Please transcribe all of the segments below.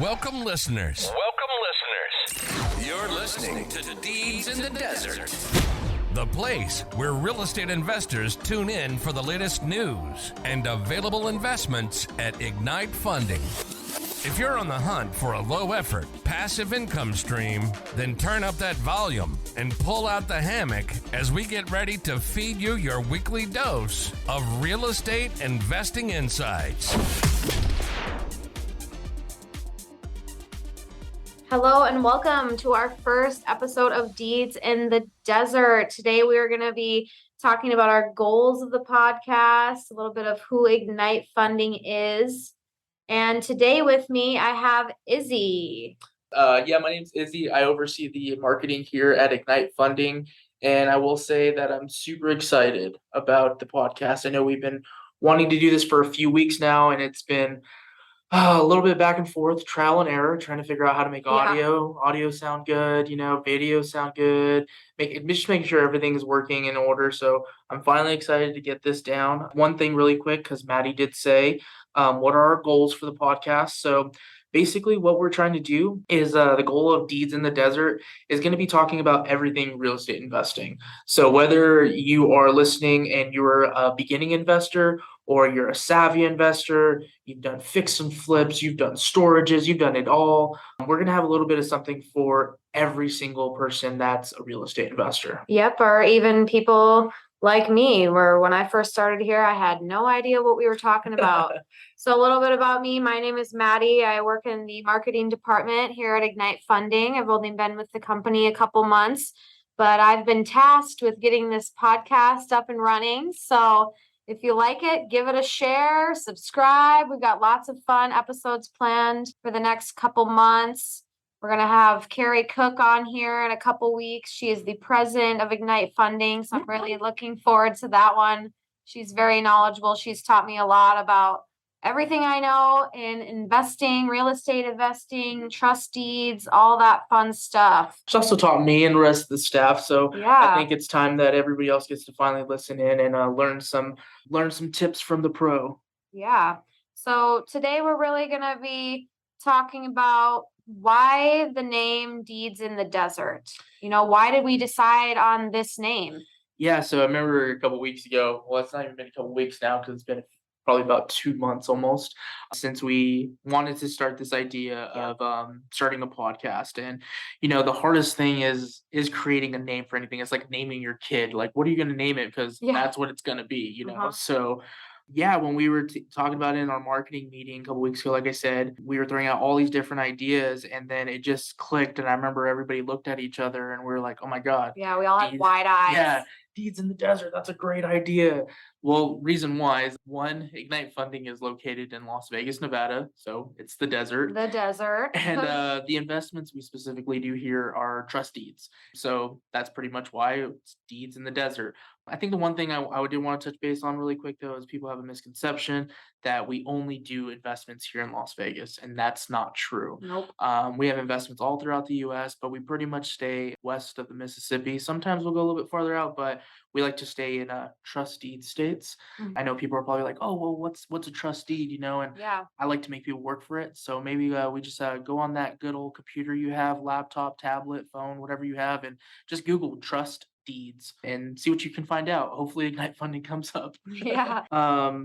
Welcome, listeners. You're listening to Deeds in the Desert, the place where real estate investors tune in for the latest news and available investments at Ignite Funding. If you're on the hunt for a low-effort, passive income stream, then turn up that volume and pull out the hammock as we get ready to feed you your weekly dose of real estate investing insights. Hello and welcome to our first episode of Deeds in the Desert. Today we are going to be talking about our goals of the podcast, a little bit of who Ignite Funding is. And today with me, I have Izzy. My name's Izzy. I oversee the marketing here at Ignite Funding. And I will say that I'm super excited about the podcast. I know we've been wanting to do this for a few weeks now, and it's been a little bit back and forth, trial and error, trying to figure out how to make audio sound good, video sound good, just making sure everything is working in order. So I'm finally excited to get this down. One thing really quick, because Maddie did say, what are our goals for the podcast? So basically what we're trying to do is the goal of Deeds in the Desert is going to be talking about everything real estate investing. So whether you are listening and you're a beginning investor or you're a savvy investor, you've done fix and flips, you've done storages, you've done it all. We're going to have a little bit of something for every single person that's a real estate investor. Yep, or even people like me, where when I first started here, I had no idea what we were talking about. So a little bit about me. My name is Maddie. I work in the marketing department here at Ignite Funding. I've only been with the company a couple months, but I've been tasked with getting this podcast up and running. So if you like it, give it a share, subscribe. We've got lots of fun episodes planned for the next couple months. We're going to have Carrie Cook on here in a couple weeks. She is the president of Ignite Funding, so I'm really looking forward to that one. She's very knowledgeable. She's taught me a lot about everything I know in investing, real estate investing, trust deeds, all that fun stuff. She's also taught me and the rest of the staff. So Yeah. I think it's time that everybody else gets to finally listen in and learn some tips from the pro. Yeah. So today we're really going to be talking about why the name Deeds in the Desert. Why did we decide on this name? Yeah, so I remember a couple weeks ago, well, it's not even been a couple weeks now because it's been probably about 2 months almost since we wanted to start this idea of starting a podcast. And, the hardest thing is creating a name for anything. It's like naming your kid. Like, what are you going to name it? Because that's what it's going to be, So yeah, when we were talking about it in our marketing meeting a couple weeks ago, like I said, we were throwing out all these different ideas and then it just clicked. And I remember everybody looked at each other and we were like, oh my God. Yeah, we all had wide eyes. Yeah, Deeds in the Desert. That's a great idea. Well, reason why is one, Ignite Funding is located in Las Vegas, Nevada. So it's the desert. The desert. And the investments we specifically do here are trust deeds. So that's pretty much why it's Deeds in the Desert. I think the one thing I did want to touch base on really quick, though, is people have a misconception that we only do investments here in Las Vegas, and that's not true. Nope. We have investments all throughout the U.S., but we pretty much stay west of the Mississippi. Sometimes we'll go a little bit farther out, but we like to stay in trust deed states. Mhm. I know people are probably like, oh, well, what's a trust deed, and Yeah. I like to make people work for it. So maybe we just go on that good old computer you have, laptop, tablet, phone, whatever you have, and just Google trust deeds and see what you can find out. Hopefully Ignite Funding comes up. Yeah.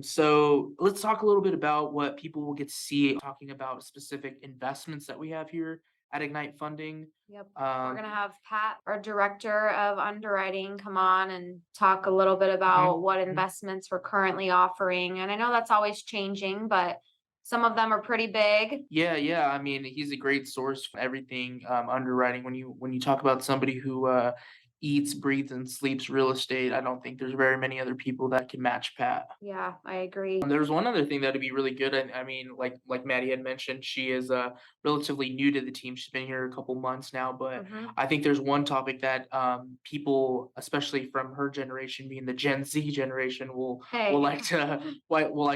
So let's talk a little bit about what people will get to see, talking about specific investments that we have here at Ignite Funding. Yep. We're going to have Pat, our director of underwriting, come on and talk a little bit about what investments we're currently offering. And I know that's always changing, but some of them are pretty big. Yeah. I mean, he's a great source for everything underwriting. When you talk about somebody who eats, breathes, and sleeps real estate, I don't think there's very many other people that can match Pat. Yeah, I agree. There's one other thing that'd be really good. I mean, like Maddie had mentioned, she is relatively new to the team. She's been here a couple months now, but I think there's one topic that people, especially from her generation, being the Gen Z generation, will like to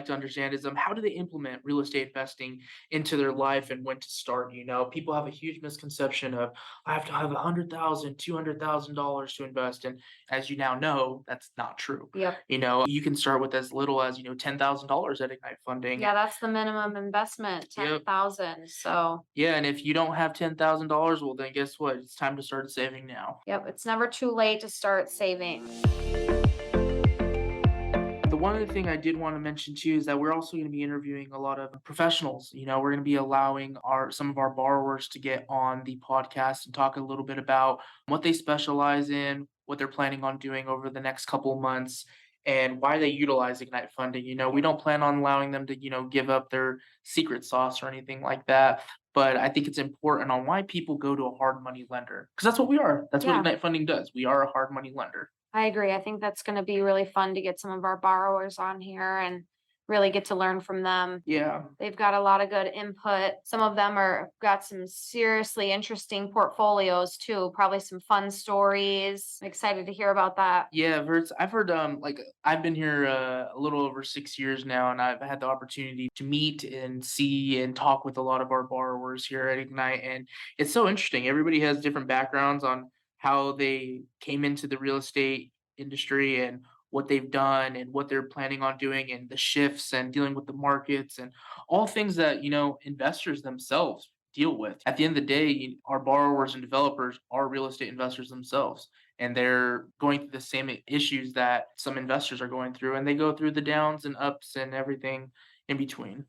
understand is how do they implement real estate investing into their life and when to start. People have a huge misconception of I have to have $100,000, $200,000 $10,000 to invest. And as you now know, that's not true. Yep. You can start with as little as, $10,000 at Ignite Funding. Yeah, that's the minimum investment, Yep. 10,000. So Yeah, and if you don't have $10,000, well, then guess what? It's time to start saving now. yep, it's never too late to start saving. The one other thing I did want to mention too is that we're also going to be interviewing a lot of professionals. We're going to be allowing some of our borrowers to get on the podcast and talk a little bit about what they specialize in, what they're planning on doing over the next couple of months, and why they utilize Ignite Funding. We don't plan on allowing them to, give up their secret sauce or anything like that. But I think it's important on why people go to a hard money lender, because that's what we are. That's what Yeah. Ignite Funding does. We are a hard money lender. I agree. I think that's going to be really fun to get some of our borrowers on here and really get to learn from them. Yeah. They've got a lot of good input. Some of them got some seriously interesting portfolios too, probably some fun stories. I'm excited to hear about that. Yeah, I've heard I've been here a little over 6 years now, and I've had the opportunity to meet and see and talk with a lot of our borrowers here at Ignite, and it's so interesting. Everybody has different backgrounds on how they came into the real estate industry and what they've done and what they're planning on doing and the shifts and dealing with the markets and all things that investors themselves deal with. At the end of the day, our borrowers and developers are real estate investors themselves, and they're going through the same issues that some investors are going through, and they go through the downs and ups and everything in between.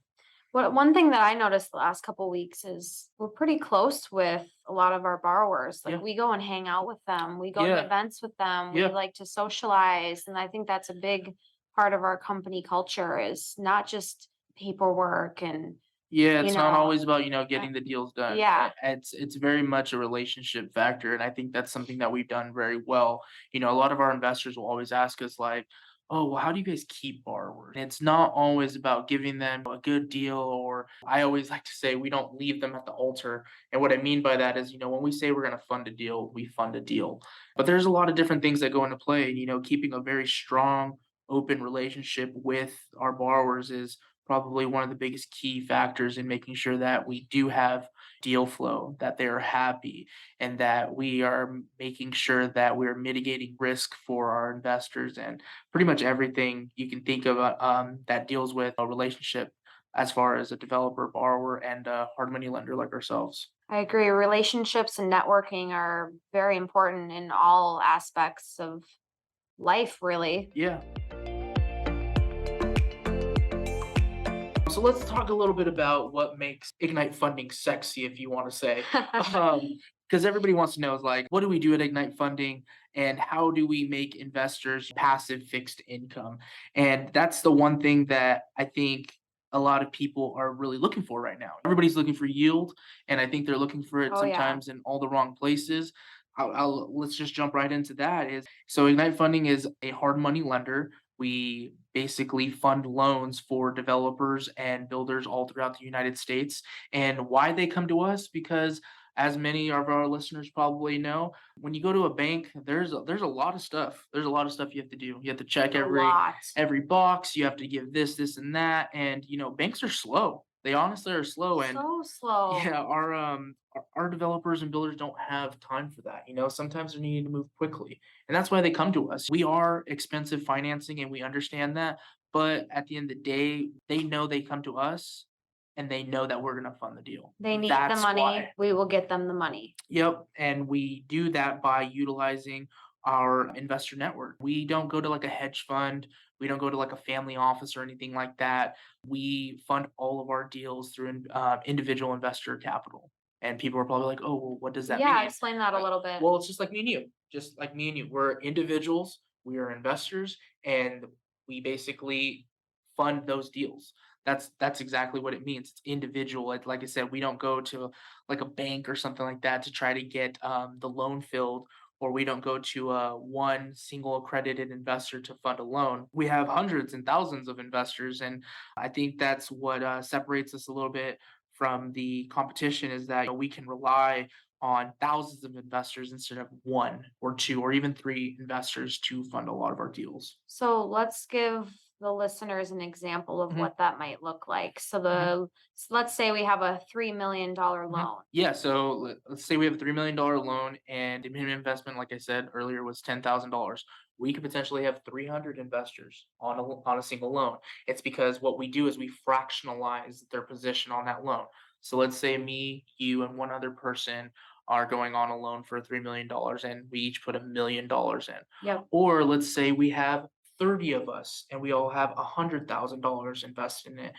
One thing that I noticed the last couple weeks is we're pretty close with a lot of our borrowers. Like Yeah. we go and hang out with them. We go Yeah. to events with them. Yeah. We like to socialize. And I think that's a big part of our company culture is not just paperwork and Yeah, it's not know, always about, getting the deals done. yeah. It's very much a relationship factor, and I think that's something that we've done very well. A lot of our investors will always ask us like, "Oh, well, how do you guys keep borrowers?" And it's not always about giving them a good deal, or I always like to say we don't leave them at the altar. And what I mean by that is, when we say we're going to fund a deal, we fund a deal. But there's a lot of different things that go into play. Keeping a very strong, open relationship with our borrowers is probably one of the biggest key factors in making sure that we do have deal flow, that they're happy, and that we are making sure that we're mitigating risk for our investors and pretty much everything you can think of that deals with a relationship as far as a developer, borrower, and a hard money lender like ourselves. I agree. Relationships and networking are very important in all aspects of life, really. Yeah. So let's talk a little bit about what makes Ignite Funding sexy, if you want to say. Because everybody wants to know is like, what do we do at Ignite Funding and how do we make investors passive fixed income? And that's the one thing that I think a lot of people are really looking for right now. Everybody's looking for yield, and I think they're looking for it Oh, yeah. sometimes in all the wrong places. Let's just jump right into that. So Ignite Funding is a hard money lender. We basically fund loans for developers and builders all throughout the United States. And why they come to us? Because as many of our listeners probably know, when you go to a bank, there's a lot of stuff. There's a lot of stuff you have to do. You have to check A lot. every box. You have to give this, and that. And banks are slow. They honestly are slow. And So slow. yeah, our developers and builders don't have time for that. Sometimes they need to move quickly, and that's why they come to us. We are expensive financing, and we understand that. But at the end of the day, they know they come to us, and they know that we're going to fund the deal. They need the That's money. why. We will get them the money. Yep, and we do that by utilizing our investor network. We don't go to like a hedge fund. We don't go to like a family office or anything like that. We fund all of our deals through individual investor capital. And people are probably like, "Oh, well, what does that Yeah, mean?" explain that a little bit. Well, it's just like me and you. Just like me and you. We're individuals, we are investors, and we basically fund those deals. That's exactly what it means. It's individual. Like I said, we don't go to like a bank or something like that to try to get the loan filled, or we don't go to one single accredited investor to fund a loan. We have hundreds and thousands of investors, and I think that's what separates us a little bit from the competition is that we can rely on thousands of investors instead of one or two or even three investors to fund a lot of our deals. So let's give the listeners an example of Mhm. what that might look like. So let's say we have a $3 million loan. Yeah, so let's say we have a $3 million loan and the minimum investment, like I said earlier, was $10,000. We could potentially have 300 investors on a single loan. It's because what we do is we fractionalize their position on that loan. So let's say me, you, and one other person are going on a loan for $3 million and we each put $1 million in. Yep. Or let's say we have 30 of us and we all have $100,000 invested in it.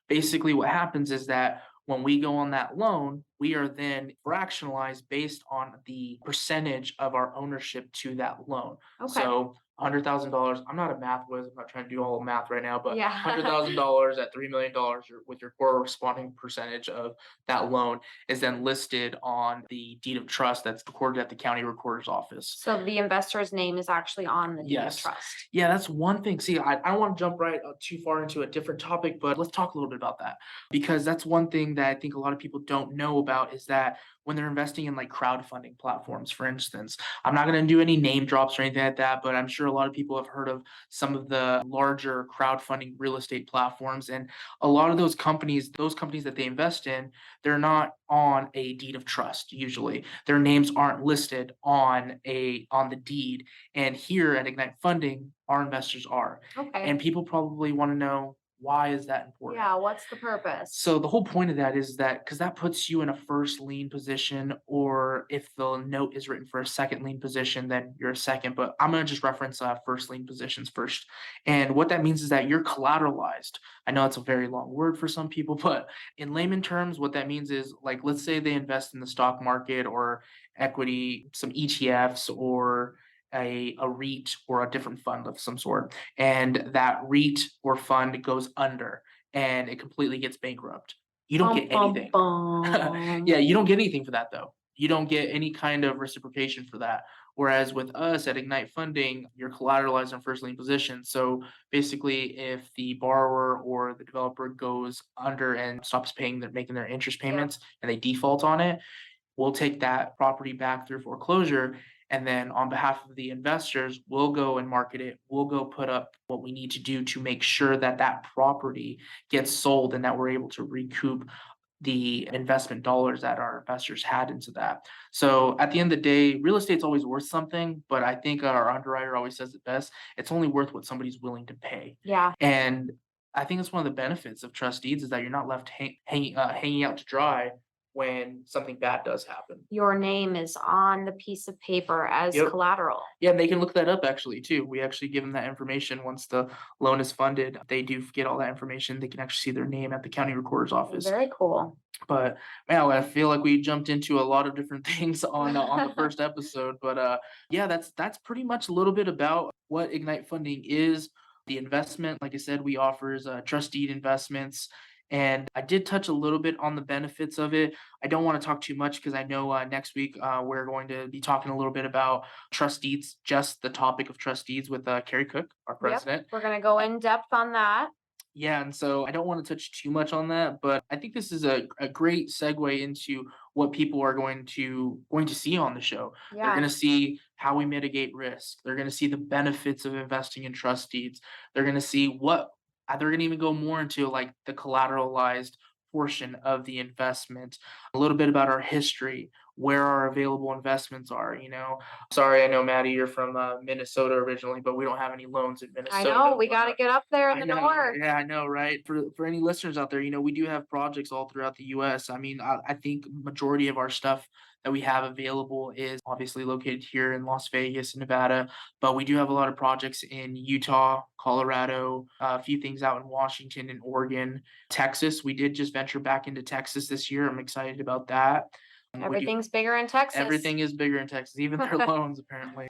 Basically, what happens is that when we go on that loan, we are then fractionalized based on the percentage of our ownership to that loan. Okay. So $100,000. I'm not a math whiz. I'm not trying to do all the math right now, but Yeah. $100,000 at $3 million with your corresponding percentage of that loan is then listed on the deed of trust that's recorded at the county recorder's office. So the investor's name is actually on the deed of Yes. trust. Yeah, that's one thing. See, I don't want to jump right too far into a different topic, but let's talk a little bit about that because that's one thing that I think a lot of people don't know about is that when they're investing in like crowdfunding platforms, for instance, I'm not going to do any name drops or anything like that, but I'm sure a lot of people have heard of some of the larger crowdfunding real estate platforms. And a lot of those companies that they invest in, they're not on a deed of trust usually. Their names aren't listed on the deed. And here at Ignite Funding, our investors are. Okay. And people probably want to know, why is that important? Yeah, what's the purpose? So the whole point of that is that because that puts you in a first lien position, or if the note is written for a second lien position, then you're a second. But I'm going to just reference first lien positions first. And what that means is that you're collateralized. I know it's a very long word for some people, but in layman terms, what that means is like, let's say they invest in the stock market or equity, some ETFs or a REIT or a different fund of some sort, and that REIT or fund goes under and it completely gets bankrupt. You don't get anything. Yeah, you don't get anything for that though. You don't get any kind of reciprocation for that. Whereas with us at Ignite Funding, you're collateralized on first lien position. So basically, if the borrower or the developer goes under and stops making their interest payments and they default on it, we'll take that property back through foreclosure. And then on behalf of the investors, we'll go and market it. We'll go put up what we need to do to make sure that that property gets sold and that we're able to recoup the investment dollars that our investors had into that. So at the end of the day, real estate's always worth something, but I think our underwriter always says it best. It's only worth what somebody's willing to pay. Yeah. And I think that's one of the benefits of trust deeds is that you're not left hanging out to dry when something bad does happen. Your name is on the piece of paper as collateral. Yeah, and they can look that up actually too. We actually give them that information once the loan is funded. They do get all that information. They can actually see their name at the county recorder's office. Very cool. But man, I feel like we jumped into a lot of different things on the first episode. But yeah, that's pretty much a little bit about what Ignite Funding is. The investment, like I said, we offers trust deed investments. And I did touch a little bit on the benefits of it. I don't want to talk too much because I know next week we're going to be talking a little bit about trust deeds, just the topic of trust deeds with Carrie Cook, our president. Yep, we're going to go in depth on that. Yeah, and so I don't want to touch too much on that, but I think this is a great segue into what people are going to see on the show. Yeah. They're going to see how we mitigate risk. They're going to see the benefits of investing in trust deeds. They're going to see they're going to even go more into like the collateralized portion of the investment, a little bit about our history, where our available investments are. Sorry, I know Maddie, you're from Minnesota originally, but we don't have any loans in Minnesota. I know, we got to get up there in the north. Yeah, I know, right? For any listeners out there, we do have projects all throughout the U.S. I mean, I think majority of our stuff that we have available is obviously located here in Las Vegas, Nevada, but we do have a lot of projects in Utah, Colorado, a few things out in Washington and Oregon, Texas. We did just venture back into Texas this year. I'm excited about that. Everything's bigger in Texas. Everything is bigger in Texas, even their loans apparently.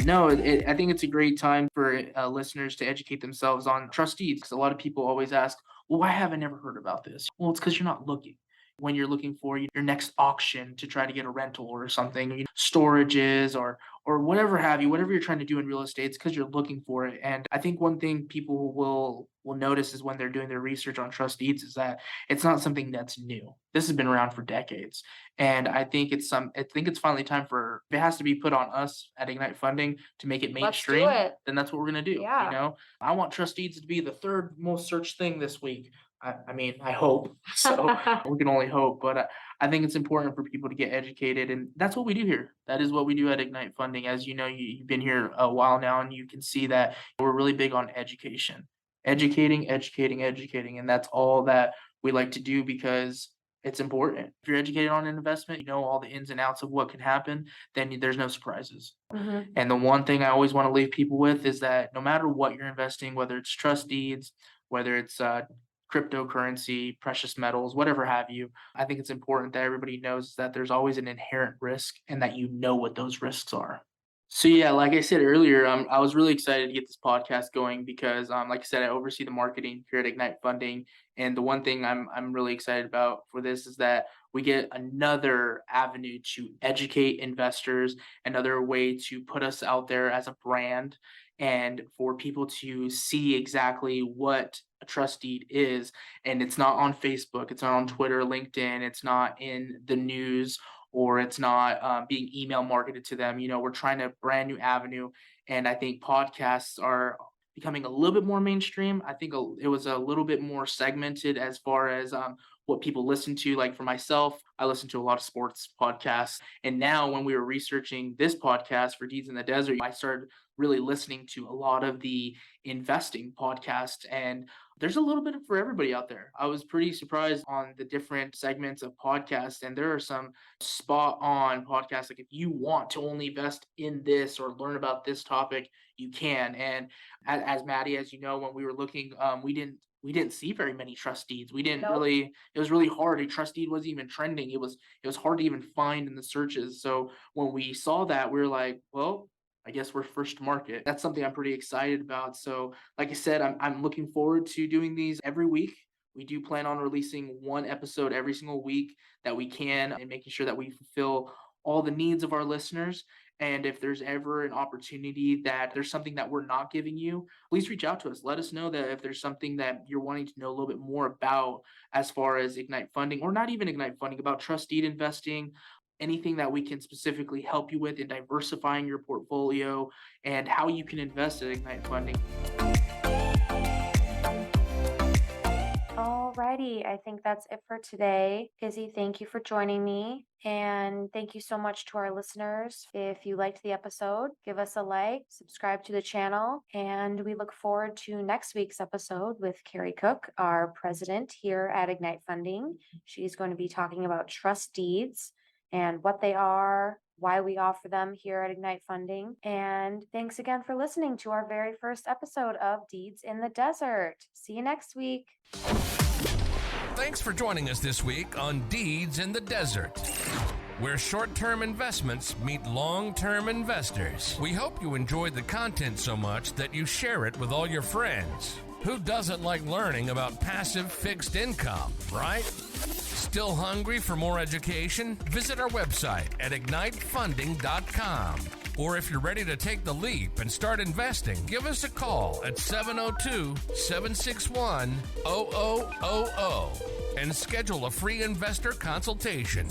No, I think it's a great time for listeners to educate themselves on trust deeds because a lot of people always ask, well, why haven't I never heard about this? Well, it's because you're not looking. when you're looking for your next auction to try to get a rental or something, storages or whatever have you, whatever you're trying to do in real estate, it's because you're looking for it. And I think one thing people will notice is when they're doing their research on trust deeds is that it's not something that's new. This has been around for decades. And I think it's finally time for, if it has to be put on us at Ignite Funding to make it mainstream, Let's do it. then that's what we're gonna do. Yeah. I want trust deeds to be the third most searched thing this week. I mean, I hope. So we can only hope, but I think it's important for people to get educated, and that's what we do here. That is what we do at Ignite Funding. As you know, you've been here a while now, and you can see that we're really big on education. Educating, and that's all that we like to do because it's important. If you're educated on an investment, you know all the ins and outs of what can happen, then there's no surprises. Mhm. And the one thing I always want to leave people with is that no matter what you're investing, whether it's trust deeds, whether it's cryptocurrency, precious metals, whatever have you, I think it's important that everybody knows that there's always an inherent risk and that you know what those risks are. So yeah, like I said earlier, I was really excited to get this podcast going because, like I said, I oversee the marketing here at Ignite Funding, and the one thing I'm really excited about for this is that we get another avenue to educate investors, another way to put us out there as a brand, and for people to see exactly what a trust deed is. And it's not on Facebook, it's not on Twitter, LinkedIn, it's not in the news, or it's not being email marketed to them. We're trying a brand new avenue. And I think podcasts are becoming a little bit more mainstream. I think it was a little bit more segmented as far as what people listen to. Like for myself, I listen to a lot of sports podcasts. And now when we were researching this podcast for Deeds in the Desert, I started really listening to a lot of the investing podcasts, and there's a little bit for everybody out there. I was pretty surprised on the different segments of podcasts, and there are some spot on podcasts. Like if you want to only invest in this or learn about this topic, you can. And as Maddie, as you know, when we were looking, we didn't see very many trust deeds. We didn't Nope. really, it was really hard. A trust deed wasn't even trending. It was hard to even find in the searches. So when we saw that, we were like, well, I guess we're first to market. That's something I'm pretty excited about. So like I said, I'm looking forward to doing these every week. We do plan on releasing one episode every single week that we can, and making sure that we fulfill all the needs of our listeners. And if there's ever an opportunity that there's something that we're not giving you, please reach out to us. Let us know that if there's something that you're wanting to know a little bit more about as far as Ignite Funding, or not even Ignite Funding, about trust deed investing, anything that we can specifically help you with in diversifying your portfolio and how you can invest at Ignite Funding. Alrighty, I think that's it for today. Izzy, thank you for joining me. And thank you so much to our listeners. If you liked the episode, give us a like, subscribe to the channel, and we look forward to next week's episode with Carrie Cook, our president here at Ignite Funding. She's going to be talking about trust deeds and what they are, why we offer them here at Ignite Funding. And thanks again for listening to our very first episode of Deeds in the Desert. See you next week. Thanks for joining us this week on Deeds in the Desert, where short-term investments meet long-term investors. We hope you enjoyed the content so much that you share it with all your friends. Who doesn't like learning about passive fixed income, right? Still hungry for more education? Visit our website at ignitefunding.com. Or if you're ready to take the leap and start investing, give us a call at 702-761-0000 and schedule a free investor consultation.